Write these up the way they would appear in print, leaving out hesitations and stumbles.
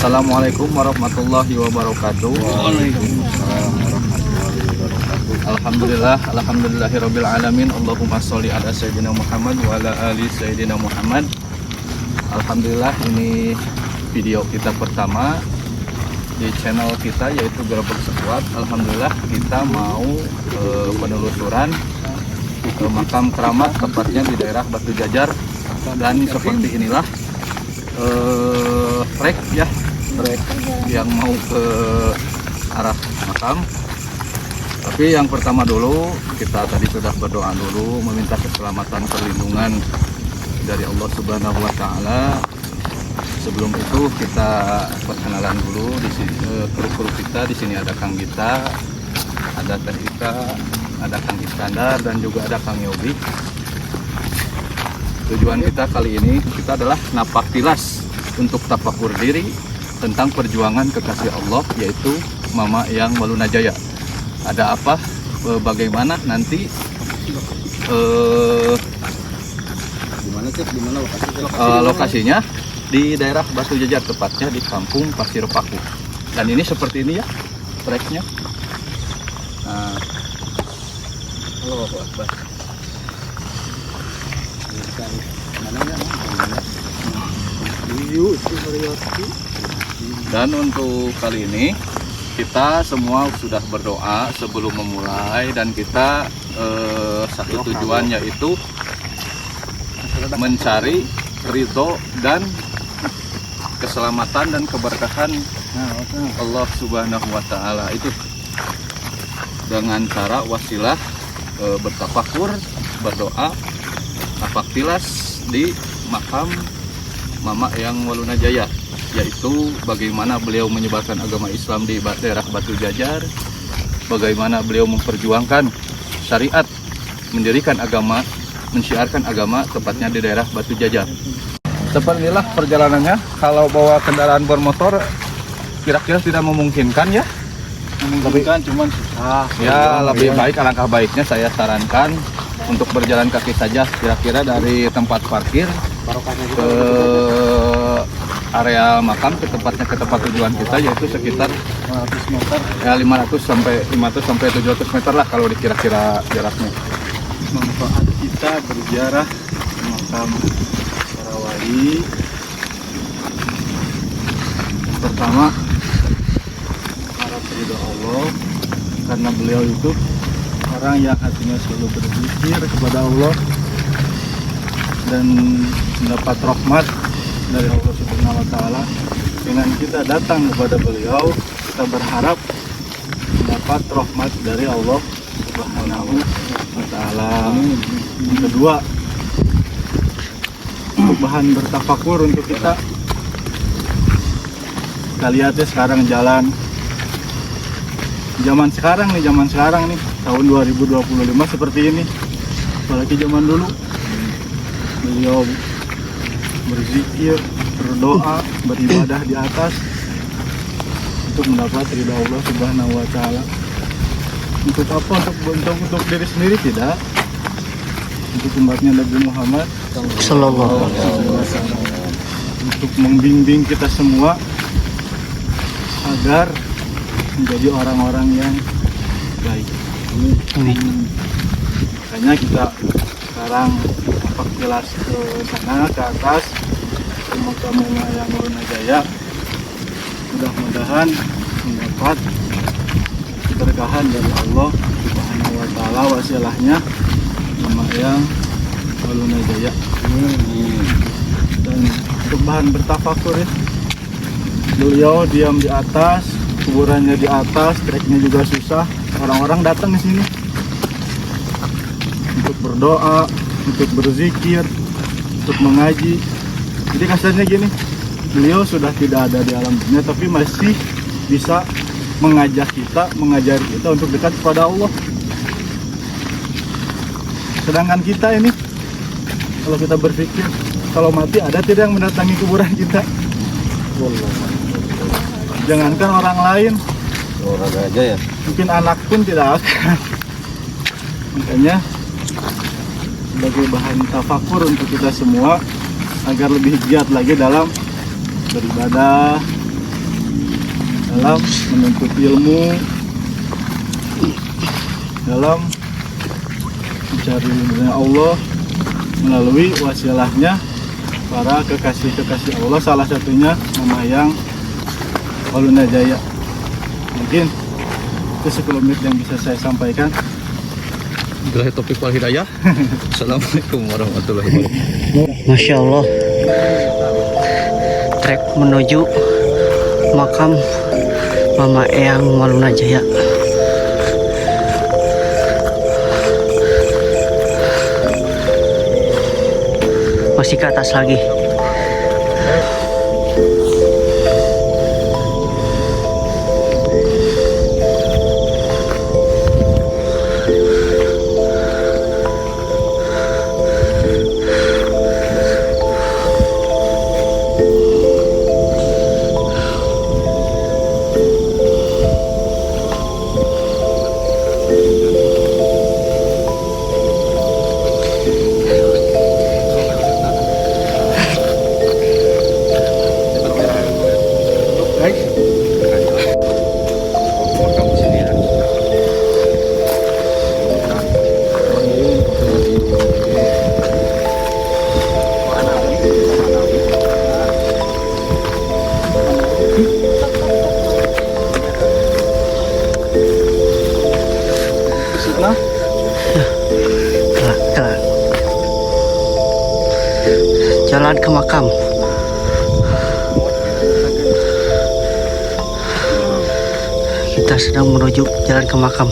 Assalamualaikum warahmatullahi wabarakatuh. Waalaikumsalam warahmatullahi wabarakatuh. Alhamdulillahirabbil alamin. Allahumma sholli ala sayyidina Muhammad wa ala ali sayyidina Muhammad. Alhamdulillah, ini video kita pertama di channel kita yaitu Gerobak Sekuat. Alhamdulillah kita mau penelusuran ke makam keramat, tepatnya di daerah Batu Jajar, dan seperti inilah trek yang mau ke arah makam. Tapi yang pertama dulu, kita tadi sudah berdoa dulu meminta keselamatan, perlindungan dari Allah Subhanahu wa Ta'ala. Sebelum itu kita perkenalan dulu. Di sini kru kita, di sini ada Kang Gita, ada Teh Ika, ada Kang Iskandar, dan juga ada Kang Yobi. Tujuan kita kali ini adalah napak tilas untuk tafakur diri tentang perjuangan kekasih Allah, yaitu Mama Yang Walunajaya. Ada apa, bagaimana nanti lokasinya di daerah Batu Jajar, tepatnya di Kampung Pasir Paku. Dan ini seperti ini ya treknya. Nah, Allahu Akbar. Dan untuk kali ini kita semua sudah berdoa sebelum memulai, dan kita satu tujuan, yaitu mencari ridho dan keselamatan dan keberkahan Allah Subhanahu wa Ta'ala, itu dengan cara wasilah bertafakur, berdoa, napak tilas di makam Mama Yang Walunajaya, yaitu bagaimana beliau menyebarkan agama Islam di daerah Batu Jajar, bagaimana beliau memperjuangkan syariat, mendirikan agama, mensiarkan agama, tepatnya di daerah Batu Jajar. Seperti inilah perjalanannya. Kalau bawa kendaraan bermotor kira-kira tidak memungkinkan ya? Memungkinkan, cuman susah. Ya, lebih baik, alangkah baiknya saya sarankan untuk berjalan kaki saja, kira-kira dari tempat parkir ke area makam, ke tempat tujuan kita, yaitu sekitar 500 meter. Ya, 500 sampai 700 meter lah kalau dikira-kira jaraknya. Manfaat kita berziarah ke makam para wali. Pertama, harap ridho Allah, karena beliau itu orang yang hatinya selalu berzikir kepada Allah dan mendapat rahmat dari Allah Subhanahu wa Ta'ala. Dengan kita datang kepada beliau, kita berharap mendapat rahmat dari Allah Subhanahu wa Ta'ala. Yang kedua, untuk bahan bertafakur untuk kita lihat ya sekarang jalan zaman sekarang nih tahun 2025 seperti ini, apalagi zaman dulu beliau berzikir, berdoa, beribadah di atas untuk mendapat ridha Allah Subhanahu wa Ta'ala. Untuk apa? Untuk diri sendiri tidak, untuk umatnya Nabi Muhammad sallallahu alaihi wasallam, untuk membimbing kita semua agar menjadi orang-orang yang baik. Makanya kita sekarang napak tilas ke sana, ke atas, ke makam Mama Yang Walunajaya. Mudah-mudahan mendapat keberkahan dari Allah Subhanahu wa Ta'ala, wasilahnya Mama Yang Walunajaya. Dan untuk bahan bertafakur ya, beliau diam di atas, kuburannya di atas, treknya juga susah. Orang-orang datang ke sini untuk berdoa, untuk berzikir, untuk mengaji. Jadi kasarnya gini, beliau sudah tidak ada di alam dunia, tapi masih bisa mengajak kita, mengajari kita untuk dekat kepada Allah. Sedangkan kita ini, kalau kita berpikir, kalau mati ada tidak yang mendatangi kuburan kita? Jangankan orang lain, Orang aja ya. mungkin anak pun tidak akan. Makanya sebagai bahan tafakur untuk kita semua, agar lebih giat lagi dalam beribadah, dalam menuntut ilmu, dalam mencari ridhonya Allah melalui wasilahnya para kekasih-kekasih Allah, salah satunya Mama Yang Waluna Jaya. Mungkin itu sekelumit yang bisa saya sampaikan. Billahi taufiq wal hidayah. Assalamualaikum warahmatullahi wabarakatuh. Masya Allah, trek menuju makam Mama Eyang Waluna Jaya. Masih ke atas lagi. Makam di sini ya. Nah, Jalan ke makam. Kita sedang menuju jalan ke makam.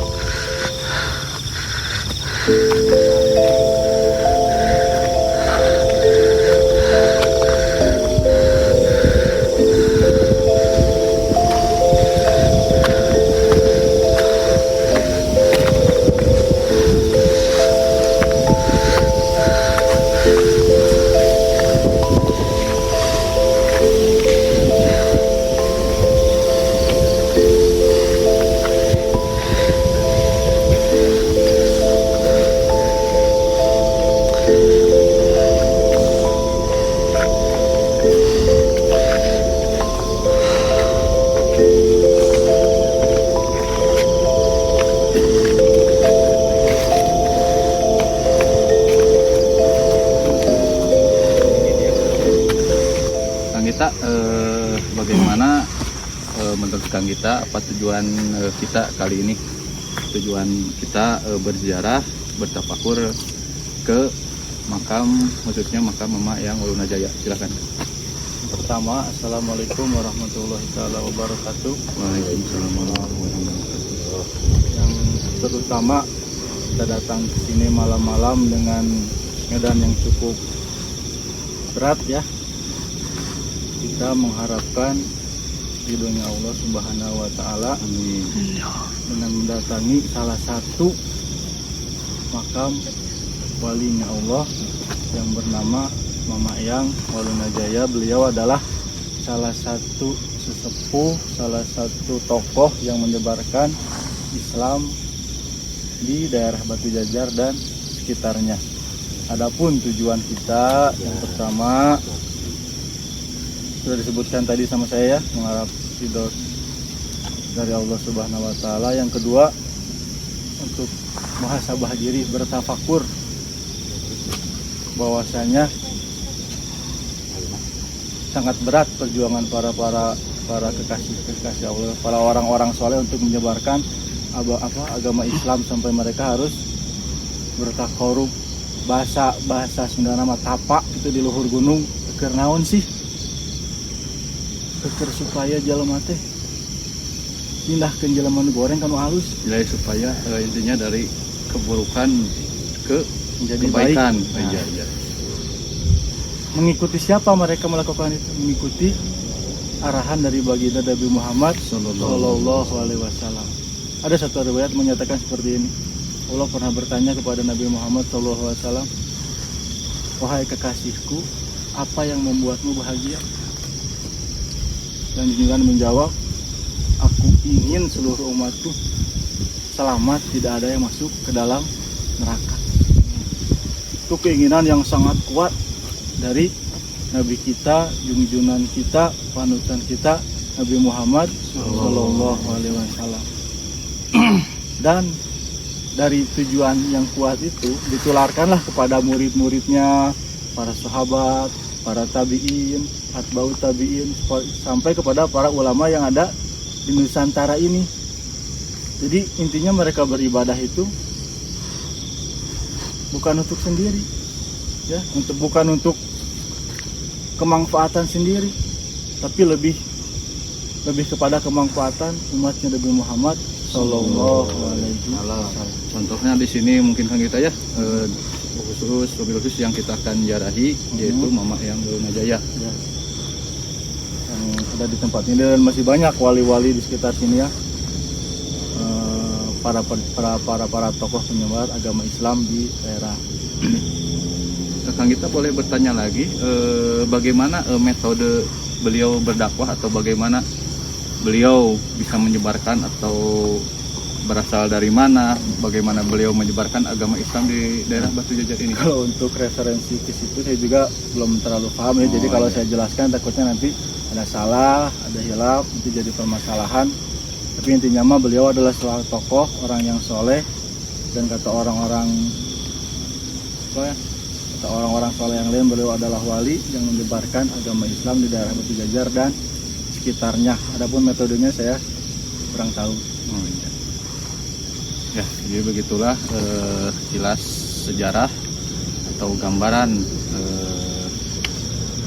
Kang Gita, bagaimana menurut Kang Gita apa tujuan kita kali ini? Tujuan kita berziarah, bertafakur ke makam, maksudnya makam Mama Eyang Waluna Jaya. Silakan. pertama, Assalamualaikum warahmatullahi wabarakatuh. Waalaikumsalam warahmatullahi wabarakatuh. Yang terutama kita datang ke sini malam-malam dengan medan yang cukup berat ya. Kita mengharapkan ridhonya Allah Subhanahu wa taala dengan mendatangi salah satu makam walinya Allah yang bernama Mama Eyang Waluna Jaya. Beliau adalah salah satu sesepuh, salah satu tokoh yang menyebarkan Islam di daerah Batu Jajar dan sekitarnya. Adapun tujuan kita yang pertama sudah disebutkan tadi sama saya ya, mengharap ridho dari Allah Subhanahu wa taala. Yang kedua, untuk muhasabah diri, bertafakur bahwasanya sangat berat perjuangan para kekasih Allah, para orang-orang soleh untuk menyebarkan agama Islam sampai mereka harus bertakarub, bahasa Sunda nama tapak itu di luhur gunung. Keur naon sih? Keur supaya jelema teh pindahkeun jelema nu goreng kan halus. Jadi supaya intinya dari keburukan ke Menjadi kebaikan. baik. Iya, iya. Mengikuti siapa mereka melakukan itu? Mengikuti arahan dari baginda Nabi Muhammad Sallallahu Alaihi Wasallam. Ada satu riwayat menyatakan seperti ini. Allah pernah bertanya kepada Nabi Muhammad Sallallahu Alaihi Wasallam, wahai kekasihku, apa yang membuatmu bahagia? Dan junjungan menjawab, aku ingin seluruh umatku selamat, tidak ada yang masuk ke dalam neraka. Itu keinginan yang sangat kuat dari Nabi kita, junjunan kita, panutan kita, Nabi Muhammad Shallallahu Alaihi Wasallam. Dan dari tujuan yang kuat itu ditularkanlah kepada murid-muridnya, para sahabat, para tabi'in, atba'ut tabi'in, sampai kepada para ulama yang ada di Nusantara ini. Jadi intinya mereka beribadah itu bukan untuk sendiri, ya, bukan untuk kemanfaatan sendiri, tapi lebih kepada kemanfaatan umatnya Nabi Muhammad Sallallahu Alaihi Wasallam. Contohnya di sini mungkin kan kita ya, khusus yang kita akan jarahi, yaitu Mama Eyang Walunajaya. Ya. Yang ada di tempat ini, dan masih banyak wali-wali di sekitar sini ya, para tokoh penyebar agama Islam di daerah ini. Kang kita boleh bertanya lagi, bagaimana metode beliau berdakwah, atau bagaimana beliau bisa menyebarkan, atau berasal dari mana, bagaimana beliau menyebarkan agama Islam di daerah Batu Jajar ini? Kalau untuk referensi ke situ saya juga belum terlalu paham ya. Jadi kalau saya jelaskan takutnya nanti ada salah, ada hilaf, nanti jadi permasalahan. Tapi intinya mah beliau adalah salah tokoh, orang yang soleh, dan kata orang-orang soleh yang lain, beliau adalah wali yang menyebarkan agama Islam di daerah Batu Jajar dan sekitarnya. Adapun metodenya saya kurang tahu. Oh, iya. Ya, jadi begitulah kilas sejarah atau gambaran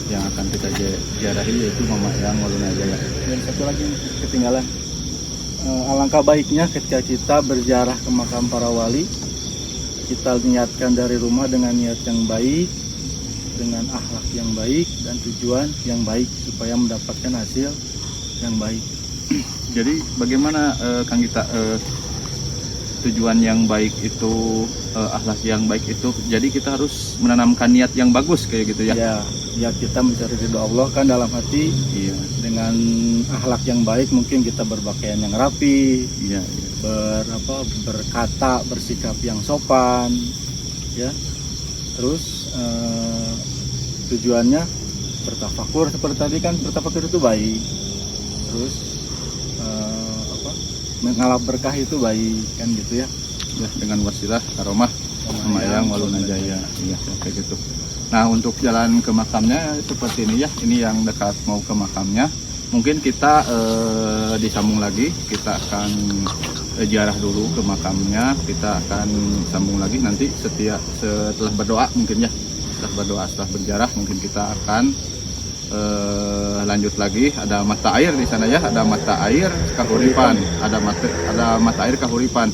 yang akan kita jarahi, yaitu Mama Eyang Walunajaya. Dan satu lagi ketinggalan, alangkah baiknya ketika kita berziarah ke makam para wali, kita niatkan dari rumah dengan niat yang baik, dengan akhlak yang baik, dan tujuan yang baik supaya mendapatkan hasil yang baik. Jadi bagaimana Kang Gita, tujuan yang baik itu, akhlak yang baik itu, jadi kita harus menanamkan niat yang bagus kayak gitu ya? Ya, niat kita mencari ridho Allah kan dalam hati. Iya. Dengan akhlak yang baik mungkin kita berpakaian yang rapi, Iya. berkata, bersikap yang sopan, ya. Terus tujuannya bertafakur, seperti tadi kan, bertafakur itu baik. Terus mengalap berkah itu baik kan gitu ya. Ya, dengan wasilah karomah Mama Eyang Walunajaya. Iya, kayak gitu. Nah, untuk jalan ke makamnya seperti ini ya. Ini yang dekat mau ke makamnya. Mungkin kita disambung lagi. Kita akan ziarah dulu ke makamnya. Kita akan sambung lagi nanti setelah berdoa mungkin ya. Setelah berdoa, setelah berziarah mungkin kita akan lanjut lagi. Ada mata air di sana ya, ada mata air Kahuripan, ada mata air Kahuripan.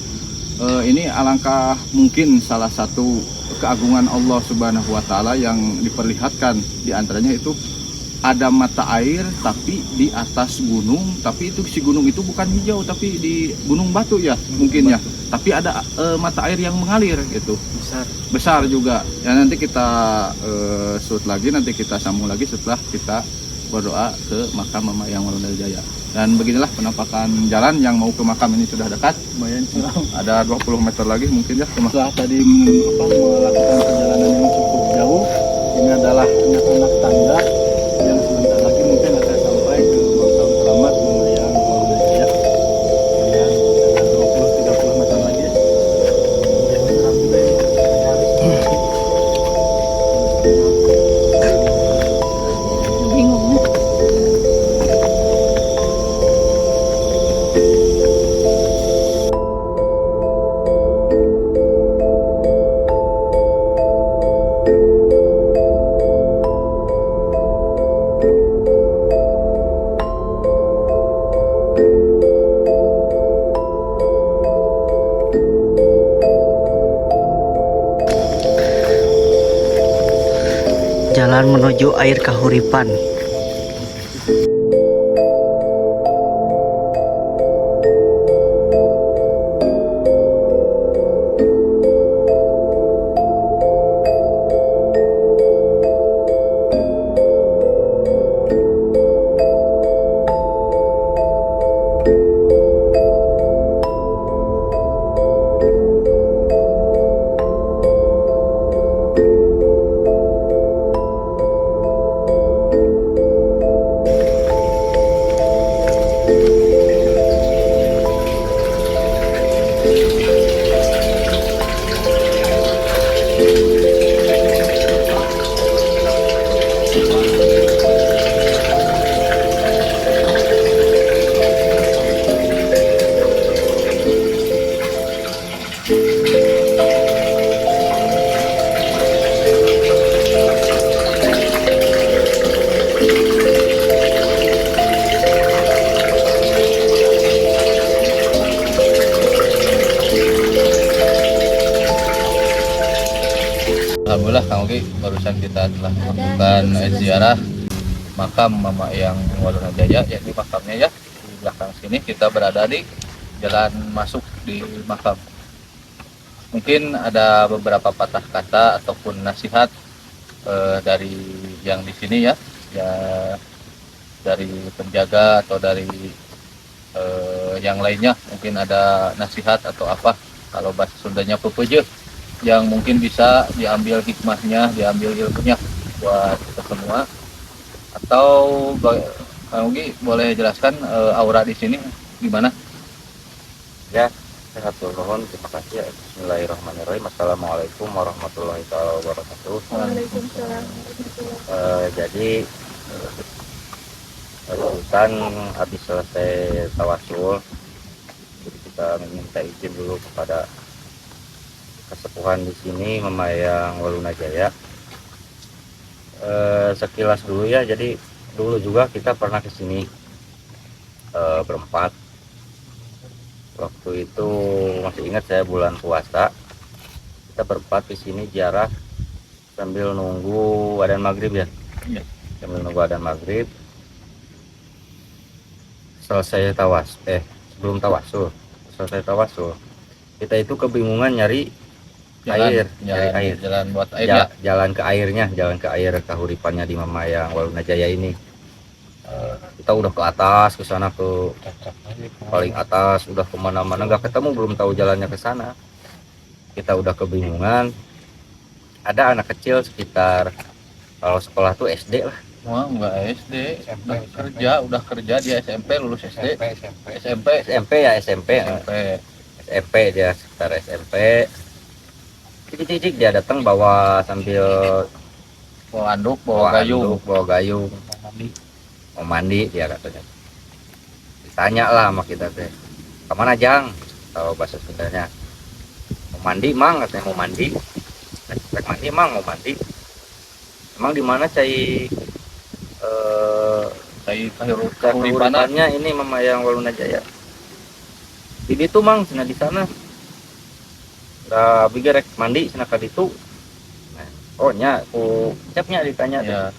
Ini alangkah mungkin salah satu keagungan Allah Subhanahu wa Ta'ala yang diperlihatkan. Di antaranya itu ada mata air tapi di atas gunung, tapi itu si gunung itu bukan hijau tapi di gunung batu ya mungkin ya. Tapi ada mata air yang mengalir gitu, besar juga ya. Nanti kita shoot lagi, nanti kita sambung lagi setelah kita berdoa ke makam Mama Eyang Walunajaya. Dan beginilah penampakan jalan yang mau ke makam ini, sudah dekat, Lumayan curang. ada 20 meter lagi mungkin ya ke makam. Setelah tadi melakukan perjalanan yang cukup jauh, ini adalah anak-anak tangga yang sebentar lagi mungkin akan sampai ke makam keramat Mama Eyang Walunajaya. Kemudian ada 20-30 meter lagi ya. Bingung. Jalan menuju air Kahuripan. barusan kita telah melakukan ziarah makam Mama Eyang Walunajaya, yakni makamnya ya di belakang sini. Kita berada di jalan masuk di makam. Mungkin ada beberapa patah kata ataupun nasihat dari yang di sini ya, dari penjaga atau dari yang lainnya. Mungkin ada nasihat atau apa, kalau bahasa Sundanya pepeje, yang mungkin bisa diambil hikmahnya, diambil ilmunya buat kita semua. Atau Kang Ugi boleh jelaskan aura di sini gimana? Ya, saya hatur nuhun, terima kasih ya. Bismillahirrahmanirrahim. Assalamualaikum warahmatullahi wabarakatuh. Waalaikumsalam. Jadi barusan habis selesai tawasul, jadi kita meminta izin dulu kepada kesepuhan di sini, Mama Eyang Walunajaya. Sekilas dulu ya, jadi dulu juga kita pernah ke sini berempat. Waktu itu masih ingat saya bulan puasa, kita berempat di sini ziarah sambil nunggu adzan maghrib ya. Iya. Sambil nunggu adzan maghrib. Sebelum tawasul, selesai tawasul, kita itu kebingungan nyari air, jalan buat air ya. Jalan ke airnya, jalan ke air kahuripannya di Mama Eyang Walunajaya ini. Kita udah ke atas, ke sana, ke paling atas, udah kemana-mana nggak ketemu, belum tahu jalannya ke sana. Kita udah kebingungan. Ada anak kecil sekitar, kalau sekolah tuh SD lah. Wah, enggak SD, udah kerja dia SMP, lulus SD, SMP dia sekitar SMP. Cicik dia datang bawa sambil bawa anduk, bawa gayung, mau mandi dia katanya. Ditanya lah sama kita teh, kemana Jang? Tahu bahasa Sundanya. Mau mandi mang, katanya mau mandi. Rek mandi mang, mau mandi. Emang di mana cai kahuripannya ini Mama Eyang Walunajaya? Di situ mang, di sana. Udah bigar rek mandi sana ka ditu. Nah, oh nya ku capnya ditanya ya.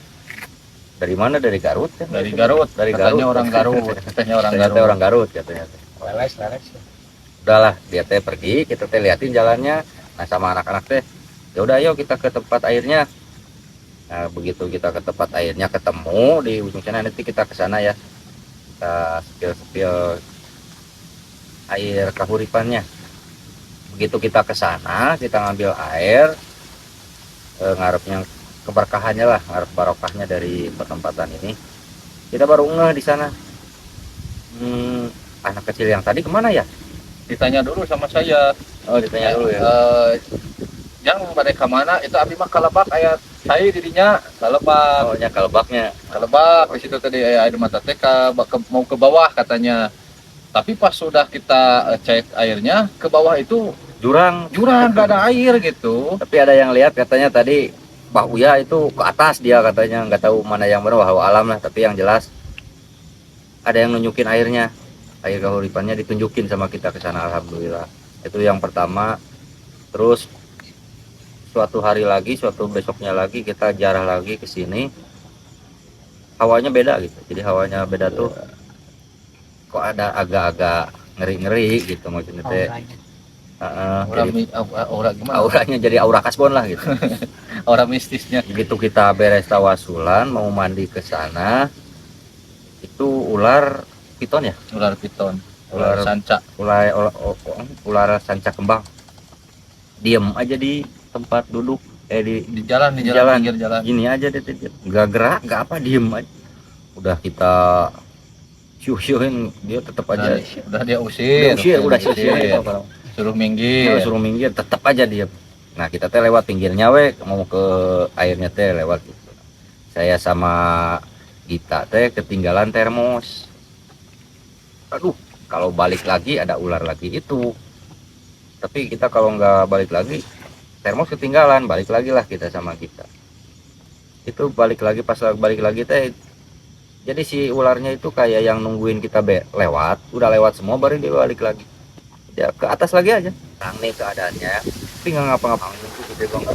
Dari mana? Dari Garut kan? Dari Garut. Katanya orang Garut. Ternyata orang Garut katanya. Leles. Udahlah, dia teh pergi, kita teh liatin jalannya. Nah, sama anak-anak teh, ya udah ayo kita ke tempat airnya. Nah, begitu kita ke tempat airnya, ketemu di ujung sana, nanti kita ke sana ya. Kita spill air kahuripannya. Begitu kita ke sana, kita ngambil air, ngarepnya keberkahannya lah, ngarep barokahnya dari pertempatan ini. Kita baru ngeh di sana. Anak kecil yang tadi kemana ya? Ditanya dulu sama saya. Oh, ditanya dulu ya. Yang pada kemana? Itu abi mah kalebak ayat saya dirinya kalebak. Oh, nya kalebaknya. Kalebak di situ tadi air mata teh mau ke bawah katanya. Tapi pas sudah kita cek airnya, ke bawah itu Jurang, nggak ada air gitu. Tapi ada yang lihat katanya tadi Pak Uya itu ke atas dia katanya, nggak tahu mana yang benar, walau alam lah. Tapi yang jelas ada yang nunjukin airnya, air kahuripannya ditunjukin sama kita ke sana, alhamdulillah. Itu yang pertama. Terus suatu besoknya lagi kita ziarah lagi ke sini. Hawanya beda gitu. Jadi hawanya beda tuh. Kok ada agak-agak ngeri-ngeri gitu maksudnya teh. Aura gimana? Auranya jadi aura kasbon lah gitu. Aura mistisnya. Begitu kita beres tawasulan mau mandi ke sana, itu ular piton ya? Ular piton, ular sanca, ular sanca kembang. Diem aja di tempat duduk, di jalan, pinggir jalan. Gini aja deh, nggak gerak, nggak apa, diem aja. Udah kita syuhin, dia tetap aja. Udah dia usir. Suruh minggir, tetap aja dia. Nah, kita teh lewat pinggirnya mau ke airnya teh lewat gitu. Saya sama Gita teh ketinggalan termos. Aduh, kalau balik lagi ada ular lagi itu. Tapi kita kalau nggak balik lagi, termos ketinggalan, balik lagi lah kita sama Gita. Itu balik lagi, pas balik lagi teh, jadi si ularnya itu kayak yang nungguin kita lewat, udah lewat semua baru dia balik lagi. Ya ke atas lagi aja. Sekarang nih keadaannya, tapi nggak ngapa-ngapain, itu gede banget.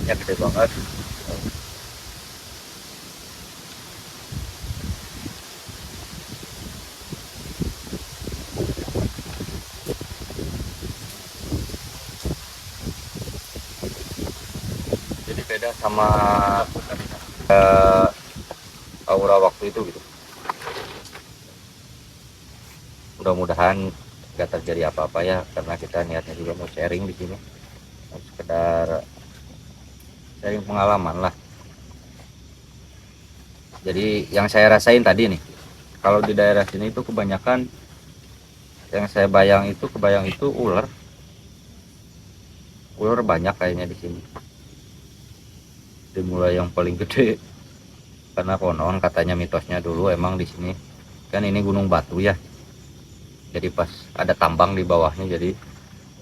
ya gede banget. Jadi beda sama aura waktu itu gitu. Mudah-mudahan nggak terjadi apa-apa ya, karena kita niatnya juga mau sharing di sini, mau sekedar sharing pengalaman lah. Jadi yang saya rasain tadi nih, kalau di daerah sini itu kebanyakan yang saya kebayang itu ular banyak kayaknya di sini. Dimulai yang paling gede, karena konon katanya mitosnya dulu emang di sini kan ini gunung batu ya, jadi pas ada tambang di bawahnya, jadi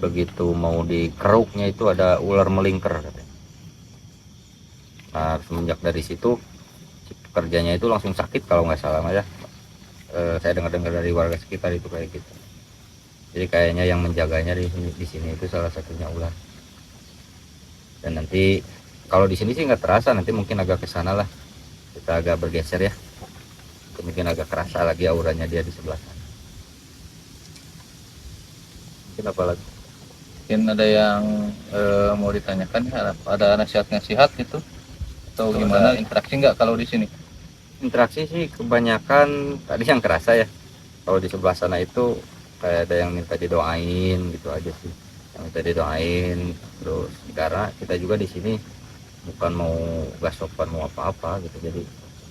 begitu mau dikeruknya itu ada ular melingkar katanya. Nah semenjak dari situ si pekerjanya itu langsung sakit kalau nggak salah ya. Saya dengar-dengar dari warga sekitar itu kayak gitu. Jadi kayaknya yang menjaganya di sini itu salah satunya ular. Dan nanti kalau di sini sih nggak terasa, nanti mungkin agak ke sana lah, kita agak bergeser ya, mungkin agak kerasa lagi auranya dia di sebelah sana. Mungkin apa lagi? Mungkin ada yang mau ditanyakan ya, ada nasihat-nasihat gitu atau gimana, interaksi nggak kalau di sini? Interaksi sih kebanyakan tadi yang kerasa ya. Kalau di sebelah sana itu kayak ada yang minta didoain gitu aja sih, yang minta didoain. Terus karena kita juga di sini bukan mau gak sopan mau apa-apa gitu, jadi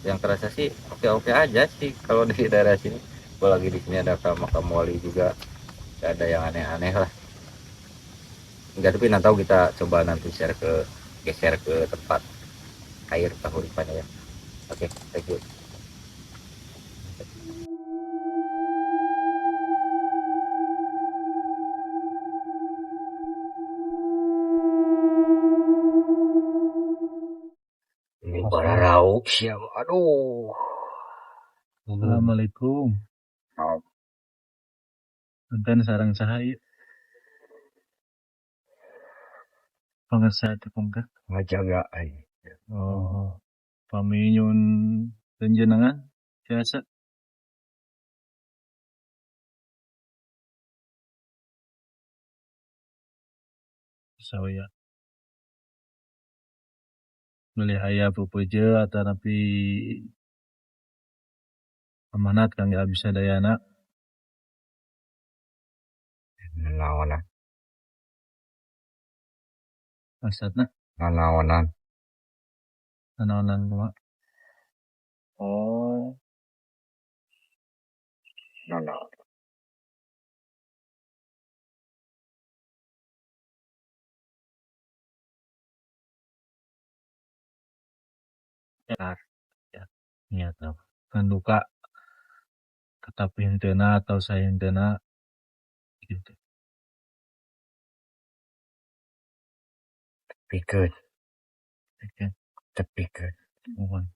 yang kerasa sih oke-oke aja sih kalau di daerah sini. Apalagi di sini ada makam wali juga, gak ada yang aneh-aneh lah. Enggak, tapi nanti tahu kita coba nanti geser ke tempat air kahuripannya ya. Oke, thank you. Ini para rauk siapa? Aduh. Assalamualaikum. Enten sarang cahaya. Pangasat pangkat. Ngajaga ay. Oh, paminyun panjenengan biasa. Saya beli ayah pupuja atau napi amanat kang nggak bisa dayana. Nanaonan. Maksudnya Nanaonan. nanaonan kuma. Oh, Nanaon. ya, ya, niat apa? Kan duka tetap hentena atau saya hentena gitu. Pikir. Oke, Terpikir. mohon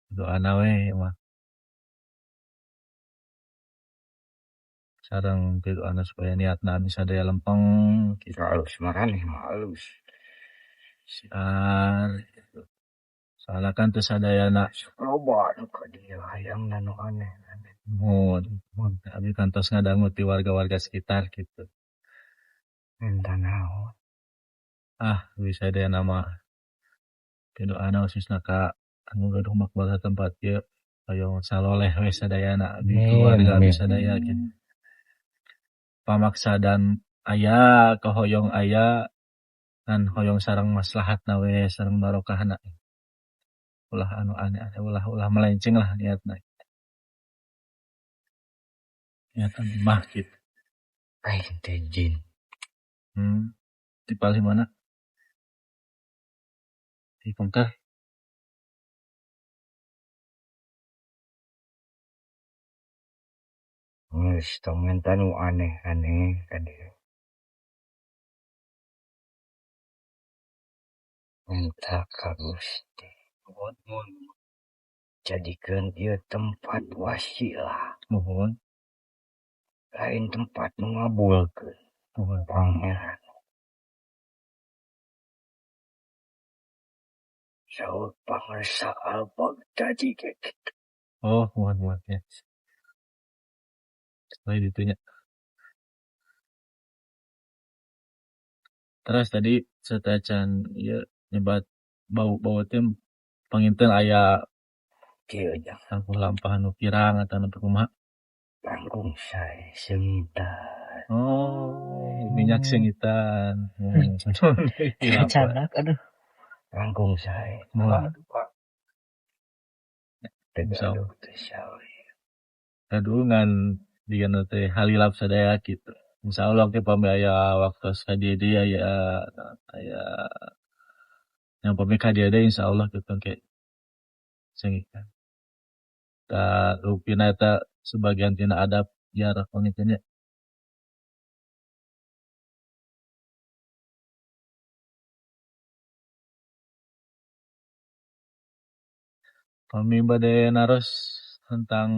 doa nawe mah. Sarang doa supaya niatna bisa daya lempeng gitu. Halus marane halus. Siar gitu. Soalnya kan tuh sadayana Loba anu ka dia hayang nanu aneh. mohon, tapi kan tos ngadangu ti warga-warga sekitar gitu. Minta naon. Ah, bisa daya nama doa na khususna ka anu gaduh makbal sa tempat ieu ayo saloleh we sadayana di keluarga bisa daya gitu. Pamaksa dan aya kehoyong aya kan hoyong sareng maslahatna we sareng barokahna. Ulah anu aneh-aneh ulah melenceng lah niatna. Niatan mah gitu. Ay, jin. Di Pali mana? Di Pengkah. Geus tong minta nu aneh-aneh ka dia. Minta ka Gusti. Mohon. Jadikeun ieu tempat wasilah. Mohon. Lain tempat nu ngabulkeun. Mohon. Pangeran. Saud pangarsa albag tadi kayak gitu. Oh, muat ya. Setelah ditunya. Terus tadi setacan ya nyebat bau tim panginten aya Kieu nya tangkuh lampah nu pirang atau nu kumaha. langkung sae seuntar. Oh, minyak sengitan. Canak, aduh. Langkung sae. Mulai. Tegaduh teh sae. Kadungan dia teh halilap sadaya gitu. Insya Allah ke pambaya waktu sekali dia ya yang pemika dia ada insya Allah gitu kayak sengitan. Ta rupina eta sebagian tina adab jarak pengitanya. Kami bade naros tentang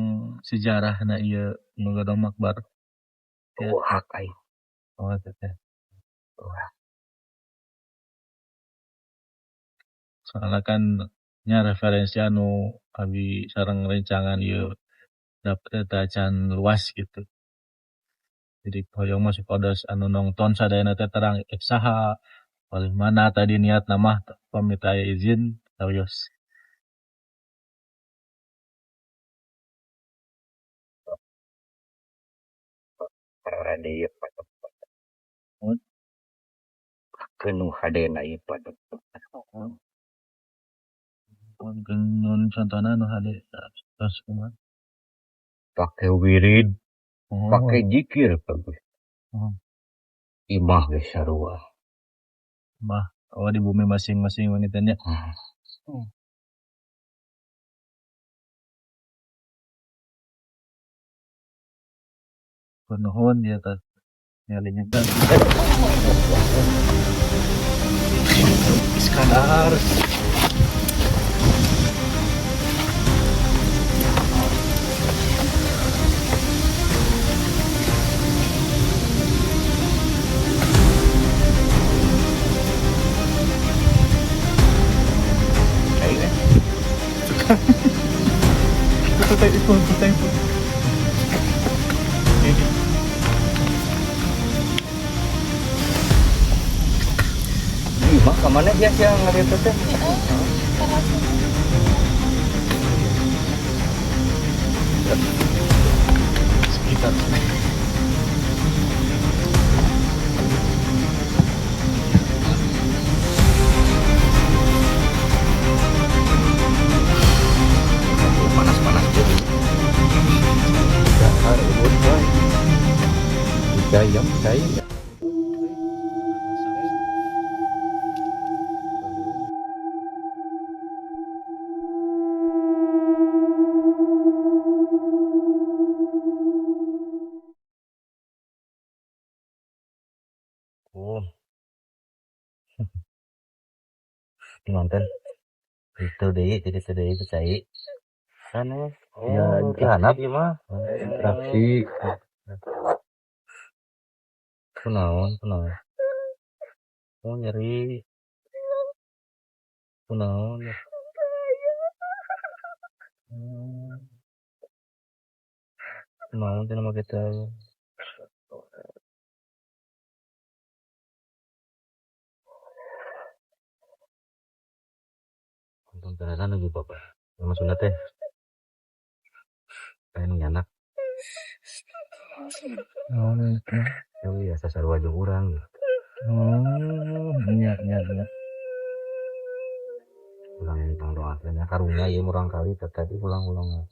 sejarah na ieu Mogadong Makbar. Ya. Hak ai. Oh, teh. Soalnya kan nya referensi anu abi sareng rencangan ieu dapet acan luas gitu. Jadi hoyong masuk kodas anu nonton sadayana teh terang saha paling mana tadi niat nama pamita izin tawios. Rada ieu pada Oh. kenu hadena ieu pada. Mungkin nun contohna nu hade terus kumaha. Pakai wirid, Oh. pakai zikir bagus. Oh. Imah geus sarua. Mah oh di bumi masing-masing wanitanya. Penuhun dia tas nyalinya kan. Iskandar. Ayo. Putai. Imah kemana dia sih yang ngeliat teh? Sekitar Panas-panas tuh. Dahar ubud boy. Gayam saya. Oh. Nonton itu deh itu saya kan ya dihanap ya mah taksi kunaon oh nyeri kunaon ya kunaon teh nama kita nonton tenanan lagi bapak sama Sunda teh pengen nyanak oh iya sasar wajah orang iya. ulang tentang doa akhirnya karunya ya murang kali tadi ulang-ulang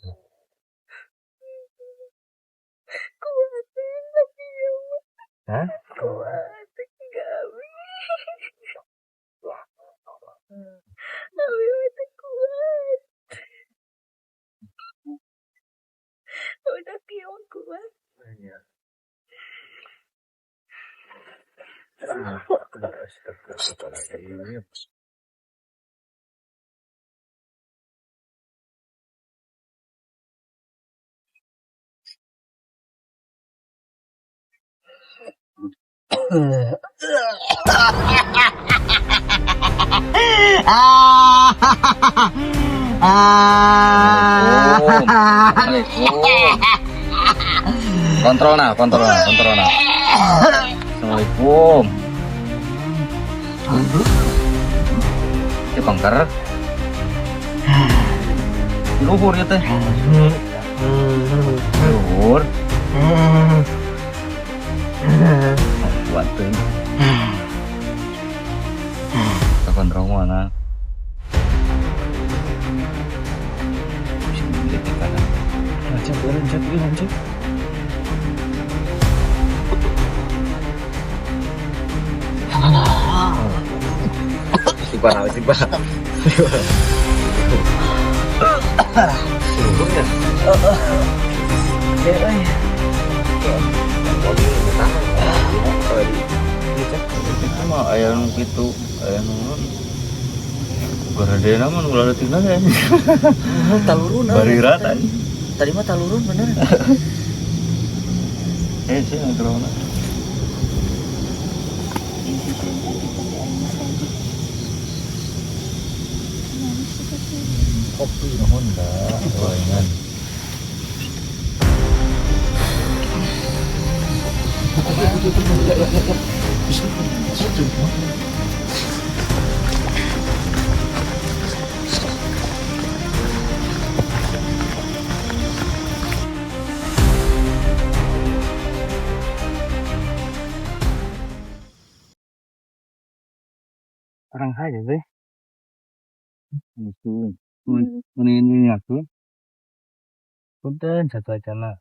hah? Udah kiong kuat. Ah. Assalamualaikum. Kontrol nah. Assalamualaikum. Ya bangkar. Luhur ya teh. Luhur. Kuat tuh. Kapan mana? Lanjut. Sibah. Ayah gitu, ayah nurun. Garadena mah ulah tinggal ya. Talurun. Bariratan. Tadi mah talurun bener. Sih ngerona. Kopi Honda, gorengan. Orang aja deh. Itu. Ini aku. Punten satu acana.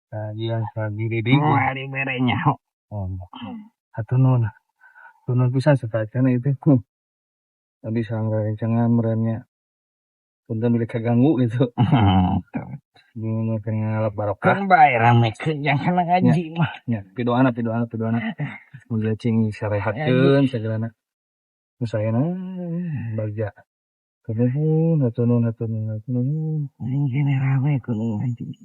Kajian sendiri di hari merenya. Oh. Atau nun bisa satu acana itu. Tadi sangga jangan merennya. Punten milik keganggu gitu. Gimana pengen ngalap barokah. Kan bayar rame jangan ngaji mah. Ya, pidoana. Mulai cing sarehatkeun sagelana. Saya bagja. Nuhun. Ini rame kudu ngaji.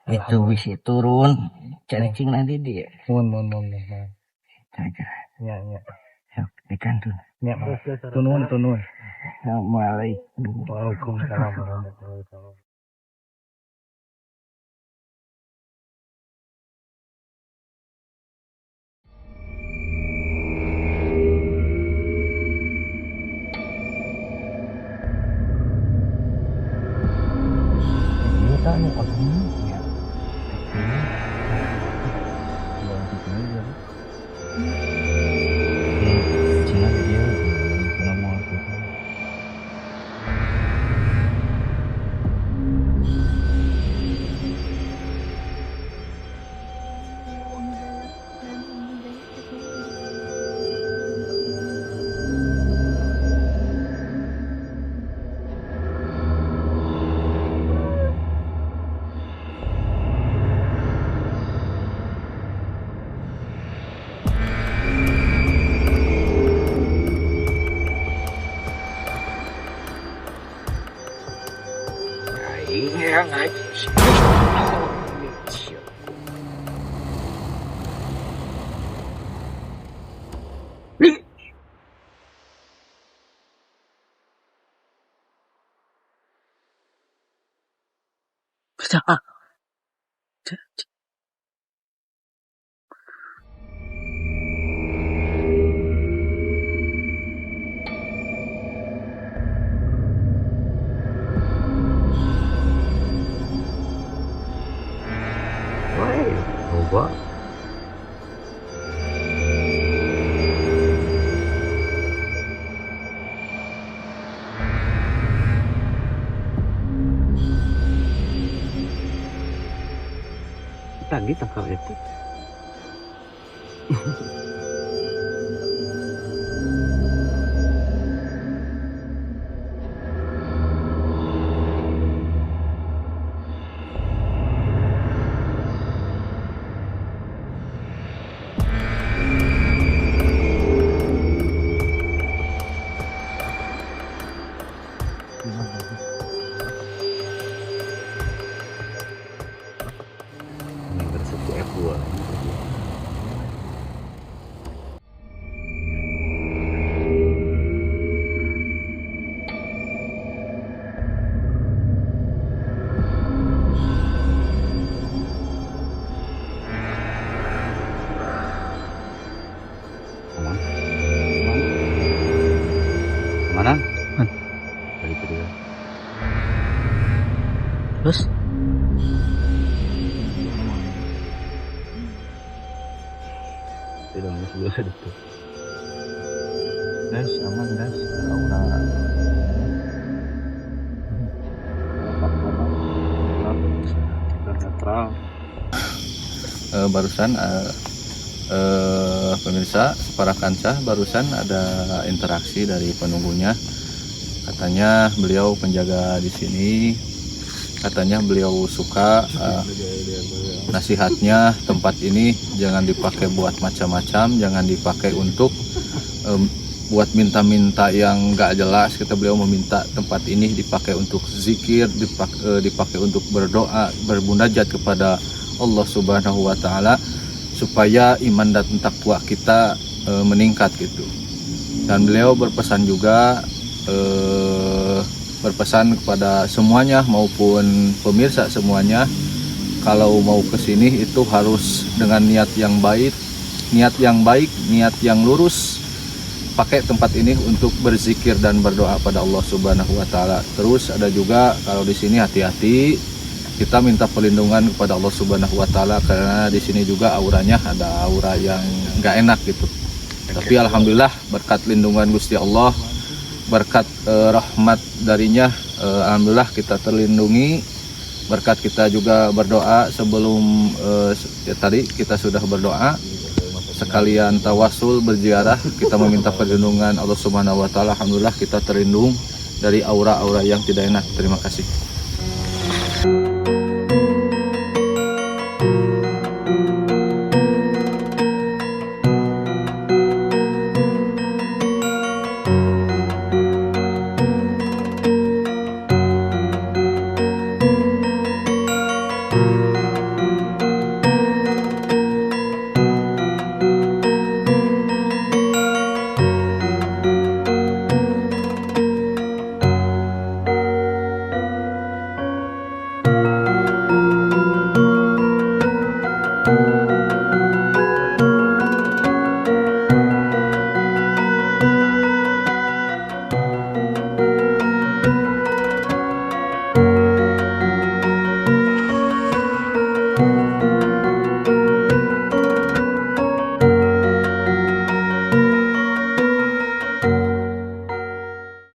Itu bisa turun. Cacing nanti dia. Mun. Jaga. Ya. Yuk, ikan tuh. Ya, tunun. Assalamualaikum. Waalaikumsalam warahmatullahi wabarakatuh. Kita nih apa ini? Ya. Cina dia pernah mau aku. Iya ngaji. Coba. Tadi tangkap itu. Ini bersatu F2. tidak bisa itu. Guys, aman guys, aura kita netral. Barusan pemirsa para kancah, barusan ada interaksi dari penunggunya. Katanya beliau penjaga di sini, katanya beliau suka nasihatnya, tempat ini jangan dipakai buat macam-macam, jangan dipakai untuk buat minta-minta yang gak jelas. Kita beliau meminta tempat ini dipakai untuk zikir, dipakai untuk berdoa, bermunajat kepada Allah Subhanahu wa Ta'ala, supaya iman dan takwa kita meningkat gitu. Dan beliau berpesan juga, berpesan kepada semuanya maupun pemirsa semuanya, kalau mau ke sini itu harus dengan niat yang baik, niat yang lurus. Pakai tempat ini untuk berzikir dan berdoa pada Allah Subhanahu wa Ta'ala. Terus ada juga kalau di sini hati-hati, kita minta perlindungan kepada Allah Subhanahu wa Ta'ala, karena di sini juga auranya ada aura yang nggak enak gitu. Tapi alhamdulillah berkat lindungan Gusti Allah, berkat rahmat darinya, alhamdulillah kita terlindungi. Berkat kita juga berdoa sebelum tadi kita sudah berdoa, sekalian tawasul berziarah, kita meminta perlindungan Allah Subhanahu wa Ta'ala. Alhamdulillah kita terlindung dari aura-aura yang tidak enak. Terima kasih.